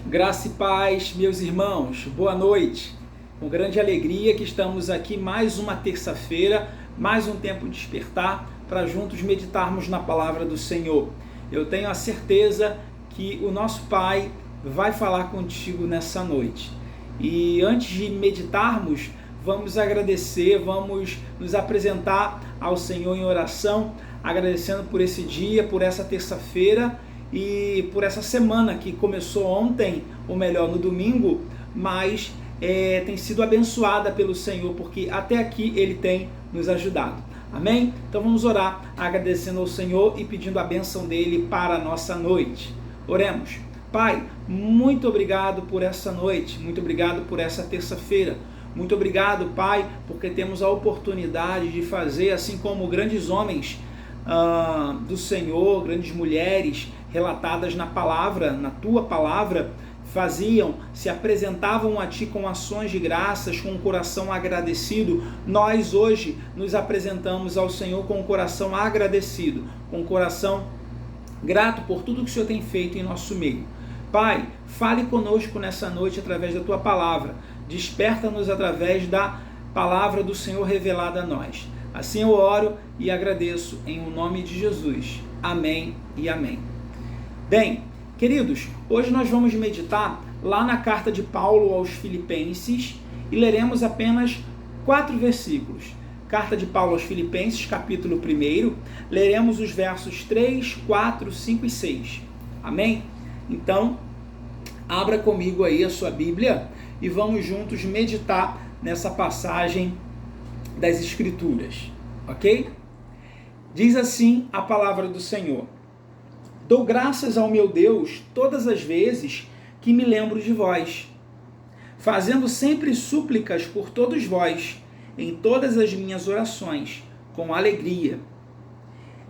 Graça e paz, meus irmãos, boa noite. Com grande alegria que estamos aqui mais uma terça-feira, mais um tempo de despertar, para juntos meditarmos na palavra do Senhor. Eu tenho a certeza que o nosso Pai vai falar contigo nessa noite. E antes de meditarmos, vamos agradecer, vamos nos apresentar ao Senhor em oração, agradecendo por esse dia, por essa terça-feira, e por essa semana que começou ontem, ou melhor, no domingo, mas tem sido abençoada pelo Senhor, porque até aqui Ele tem nos ajudado. Amém? Então vamos orar, agradecendo ao Senhor e pedindo a bênção dEle para a nossa noite. Oremos. Pai, muito obrigado por essa noite, muito obrigado por essa terça-feira. Muito obrigado, Pai, porque temos a oportunidade de fazer, assim como grandes homens do Senhor, grandes mulheres relatadas na palavra, na tua palavra, faziam, se apresentavam a ti com ações de graças, com um coração agradecido. Nós hoje nos apresentamos ao Senhor com um coração agradecido, com um coração grato por tudo que o Senhor tem feito em nosso meio. Pai, fale conosco nessa noite através da tua palavra, desperta-nos através da palavra do Senhor revelada a nós. Assim eu oro e agradeço em o nome de Jesus. Amém e amém. Bem, queridos, hoje nós vamos meditar lá na carta de Paulo aos Filipenses e leremos apenas 4 versículos. Carta de Paulo aos Filipenses, capítulo 1, leremos os versos 3, 4, 5 e 6. Amém? Então, abra comigo aí a sua Bíblia e vamos juntos meditar nessa passagem das Escrituras, ok? Diz assim a palavra do Senhor: Dou graças ao meu Deus todas as vezes que me lembro de vós, fazendo sempre súplicas por todos vós, em todas as minhas orações, com alegria,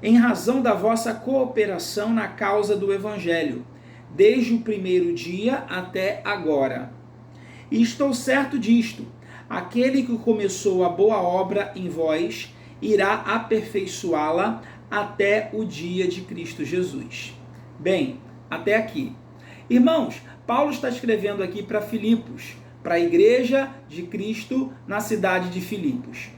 em razão da vossa cooperação na causa do Evangelho, desde o primeiro dia até agora. E estou certo disto: aquele que começou a boa obra em vós, irá aperfeiçoá-la até o dia de Cristo Jesus. Bem, até aqui. Irmãos, Paulo está escrevendo aqui para Filipos, para a igreja de Cristo na cidade de Filipos.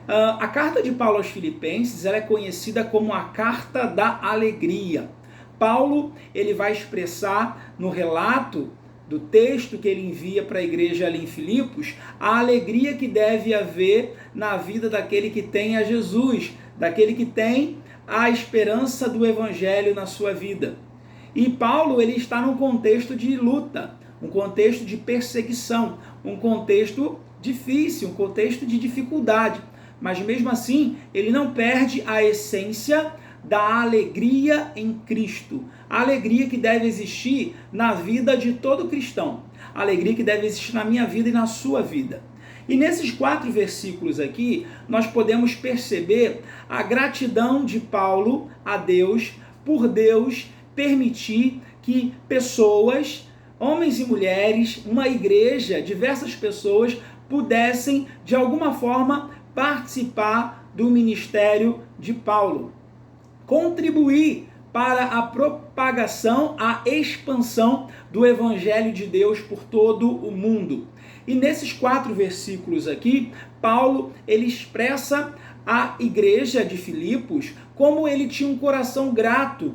A carta de Paulo aos Filipenses ela é conhecida como a carta da alegria. Paulo ele vai expressar no relato do texto que ele envia para a igreja ali em Filipos, a alegria que deve haver na vida daquele que tem a Jesus, daquele que tem a esperança do Evangelho na sua vida. E Paulo ele está num contexto de luta, um contexto de perseguição, um contexto difícil, um contexto de dificuldade, mas mesmo assim ele não perde a essência da alegria em Cristo, a alegria que deve existir na vida de todo cristão, a alegria que deve existir na minha vida e na sua vida. E nesses 4 versículos aqui, nós podemos perceber a gratidão de Paulo a Deus, por Deus permitir que pessoas, homens e mulheres, uma igreja, diversas pessoas, pudessem, de alguma forma, participar do ministério de Paulo, contribuir para a propagação, a expansão do Evangelho de Deus por todo o mundo. E nesses 4 versículos aqui, Paulo ele expressa a igreja de Filipos como ele tinha um coração grato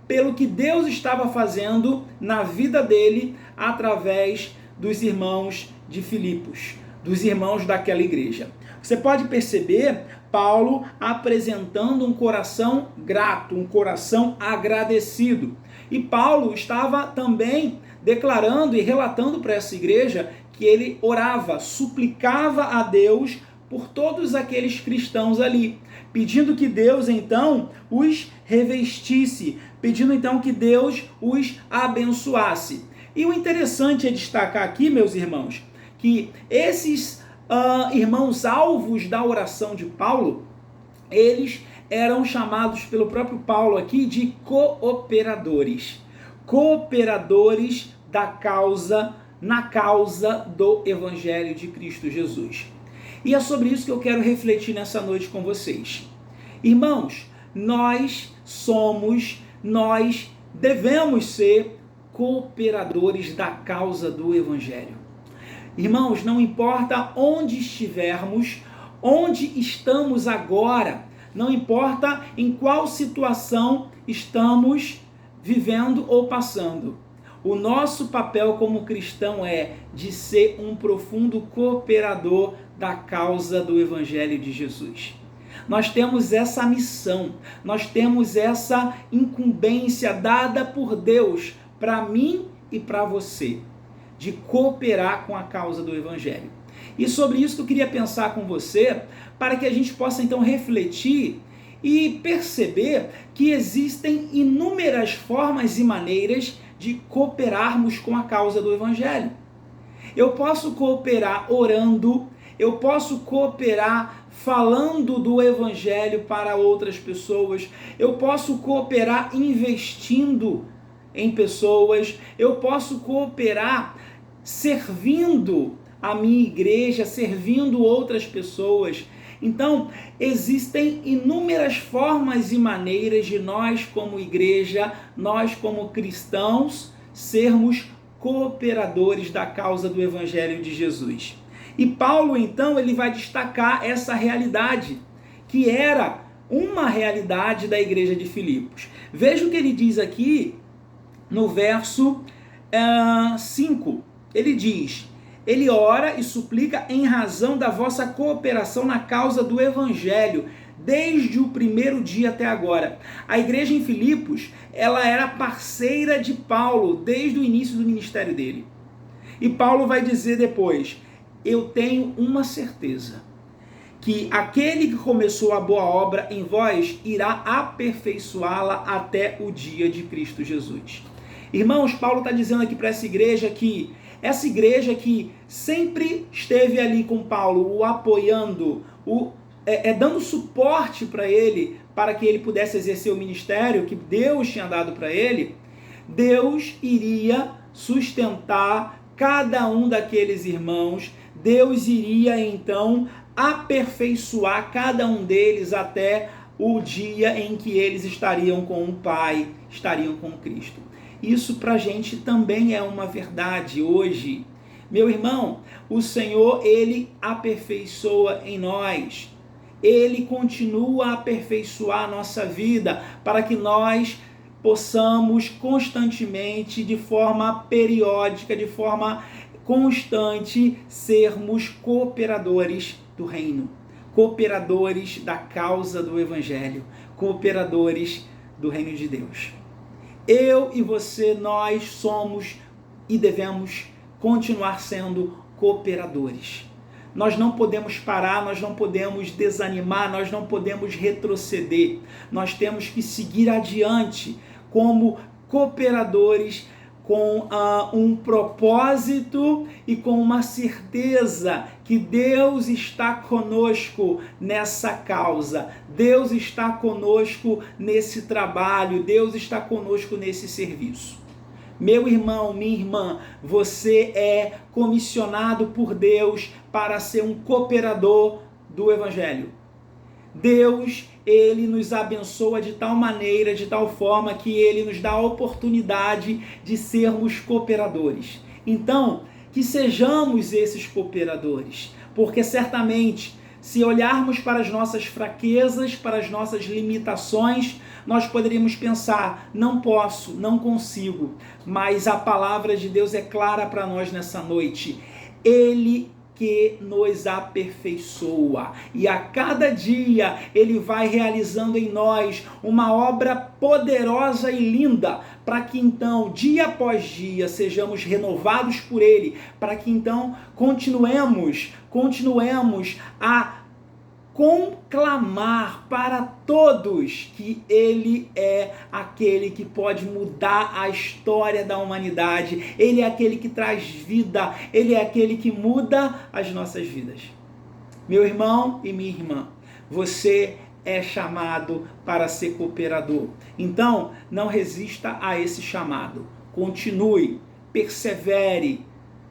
pelo que Deus estava fazendo na vida dele através dos irmãos de Filipos, dos irmãos daquela igreja. Você pode perceber Paulo apresentando um coração grato, um coração agradecido. E Paulo estava também declarando e relatando para essa igreja que ele orava, suplicava a Deus por todos aqueles cristãos ali, pedindo que Deus então os revestisse, pedindo então que Deus os abençoasse. E o interessante é destacar aqui, meus irmãos, que esses irmãos alvos da oração de Paulo, eles eram chamados pelo próprio Paulo aqui de cooperadores. Cooperadores da causa, na causa do Evangelho de Cristo Jesus. E é sobre isso que eu quero refletir nessa noite com vocês. Irmãos, nós devemos ser cooperadores da causa do Evangelho. Irmãos, não importa onde estivermos, onde estamos agora, não importa em qual situação estamos vivendo ou passando, o nosso papel como cristão é de ser um profundo cooperador da causa do Evangelho de Jesus. Nós temos essa missão, nós temos essa incumbência dada por Deus para mim e para você, de cooperar com a causa do Evangelho. E sobre isso que eu queria pensar com você, para que a gente possa então refletir e perceber que existem inúmeras formas e maneiras de cooperarmos com a causa do Evangelho. Eu posso cooperar orando, eu posso cooperar falando do Evangelho para outras pessoas, eu posso cooperar investindo em pessoas, eu posso cooperar servindo a minha igreja, servindo outras pessoas. Então, existem inúmeras formas e maneiras de nós como igreja, nós como cristãos, sermos cooperadores da causa do Evangelho de Jesus. E Paulo, então, ele vai destacar essa realidade, que era uma realidade da igreja de Filipos. Veja o que ele diz aqui no verso 5. Ele diz: ele ora e suplica em razão da vossa cooperação na causa do Evangelho, desde o primeiro dia até agora. A igreja em Filipos, ela era parceira de Paulo desde o início do ministério dele. E Paulo vai dizer depois: eu tenho uma certeza, que aquele que começou a boa obra em vós irá aperfeiçoá-la até o dia de Cristo Jesus. Irmãos, Paulo está dizendo aqui para essa igreja que sempre esteve ali com Paulo, o apoiando, dando suporte para ele, para que ele pudesse exercer o ministério que Deus tinha dado para ele, Deus iria sustentar cada um daqueles irmãos, Deus iria então aperfeiçoar cada um deles até o dia em que eles estariam com o Pai, estariam com Cristo. Isso para a gente também é uma verdade hoje. Meu irmão, o Senhor, Ele aperfeiçoa em nós. Ele continua a aperfeiçoar a nossa vida para que nós possamos constantemente, de forma periódica, de forma constante, sermos cooperadores do reino, cooperadores da causa do Evangelho, cooperadores do reino de Deus. Eu e você, nós somos e devemos continuar sendo cooperadores. Nós não podemos parar, nós não podemos desanimar, nós não podemos retroceder. Nós temos que seguir adiante como cooperadores com um propósito e com uma certeza que Deus está conosco nessa causa, Deus está conosco nesse trabalho, Deus está conosco nesse serviço. Meu irmão, minha irmã, você é comissionado por Deus para ser um cooperador do Evangelho. Deus, Ele nos abençoa de tal maneira, de tal forma que Ele nos dá a oportunidade de sermos cooperadores. Então, que sejamos esses cooperadores, porque certamente, se olharmos para as nossas fraquezas, para as nossas limitações, nós poderíamos pensar, não posso, não consigo, mas a palavra de Deus é clara para nós nessa noite. Ele que nos aperfeiçoa, e a cada dia Ele vai realizando em nós uma obra poderosa e linda, para que então, dia após dia, sejamos renovados por Ele, para que então continuemos a conclamar para todos que Ele é aquele que pode mudar a história da humanidade, Ele é aquele que traz vida, Ele é aquele que muda as nossas vidas. Meu irmão e minha irmã, você é chamado para ser cooperador. Então, não resista a esse chamado. Continue, persevere,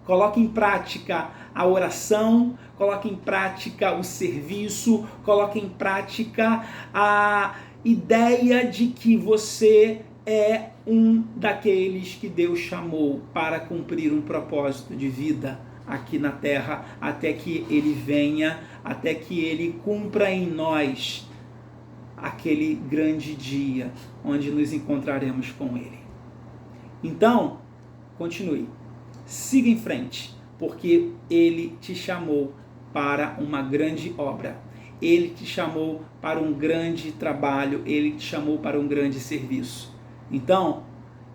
coloque em prática a oração, coloque em prática o serviço, coloque em prática a ideia de que você é um daqueles que Deus chamou para cumprir um propósito de vida aqui na terra, até que ele venha, até que ele cumpra em nós aquele grande dia onde nos encontraremos com ele. Então, continue, siga em frente, porque ele te chamou para uma grande obra, ele te chamou para um grande trabalho, ele te chamou para um grande serviço. Então,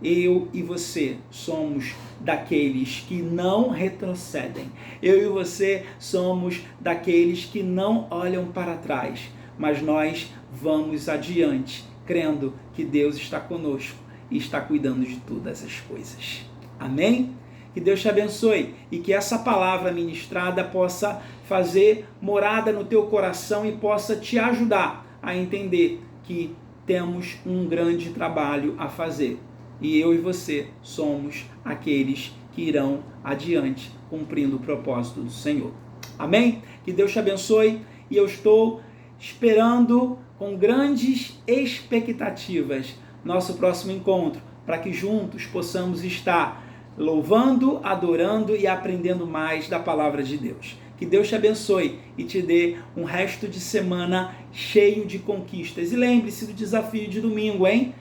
eu e você somos daqueles que não retrocedem. Eu e você somos daqueles que não olham para trás, mas nós vamos adiante, crendo que Deus está conosco e está cuidando de todas as coisas. Amém? Que Deus te abençoe e que essa palavra ministrada possa fazer morada no teu coração e possa te ajudar a entender que temos um grande trabalho a fazer. E eu e você somos aqueles que irão adiante cumprindo o propósito do Senhor. Amém? Que Deus te abençoe e eu estou esperando com grandes expectativas nosso próximo encontro, para que juntos possamos estar louvando, adorando e aprendendo mais da palavra de Deus. Que Deus te abençoe e te dê um resto de semana cheio de conquistas. E lembre-se do desafio de domingo, hein?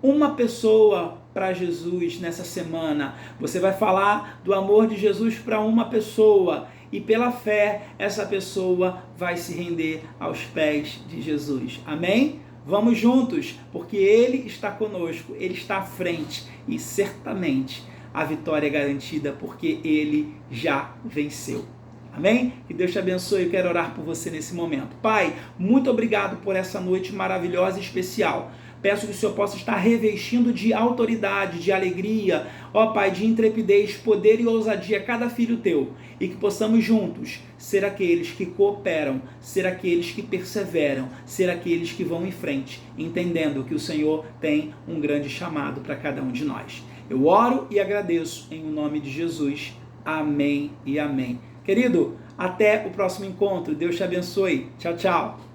Uma pessoa para Jesus nessa semana. Você vai falar do amor de Jesus para uma pessoa e pela fé essa pessoa vai se render aos pés de Jesus. Amém? Vamos juntos, porque Ele está conosco, Ele está à frente e certamente a vitória é garantida porque Ele já venceu. Amém? Que Deus te abençoe. Eu quero orar por você nesse momento. Pai, muito obrigado por essa noite maravilhosa e especial. Peço que o Senhor possa estar revestindo de autoridade, de alegria, ó Pai, de intrepidez, poder e ousadia cada filho teu. E que possamos juntos ser aqueles que cooperam, ser aqueles que perseveram, ser aqueles que vão em frente, entendendo que o Senhor tem um grande chamado para cada um de nós. Eu oro e agradeço em nome de Jesus. Amém e amém. Querido, até o próximo encontro. Deus te abençoe. Tchau, tchau.